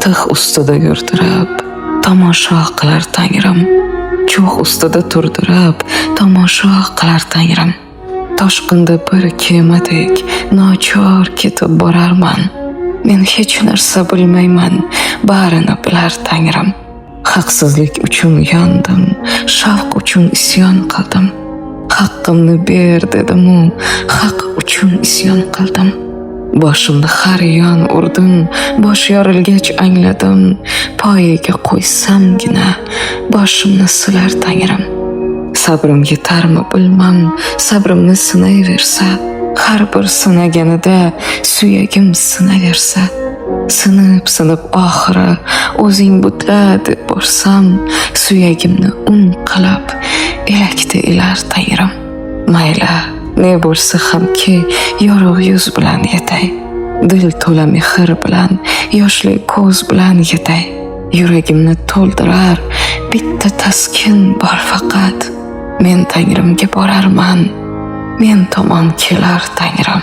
tig' ustida yurtirib tomosha qilar Tangrim. Cho'g' ustida turdirib tomosha qilar Tangrim. Toshqinda bir kemadek nochor ketib borarman. Men hech narsa bilmayman, barini bilar Tangrim. Haqsizlik uchun yondim, shavq uchun isyon qildim. Haqqimni ber dedim-u, haq uchun isyon qildim. Boshimni har yon urdim, bosh yorilgach angladim. Poyiga qo'ysamgina boshimni silar Tangrim. Sabrim yetarmi bilmam, sabrimni sinayversa, har bir sinaganida suyagim sinaversa, sinib oxiri o'zing butla deb borsam, suyagimni qilib elakda ilar Tangrim. Mayli, ne bo'lsa hamki yorug' yuz bilan yetay. Dil to'la mehr bilan, yoshli ko'z bilan yetay. Yuragimni to'ldirar bitta taskin bor faqat. Men Tangrimga borarman, men tomon kelar Tangrim.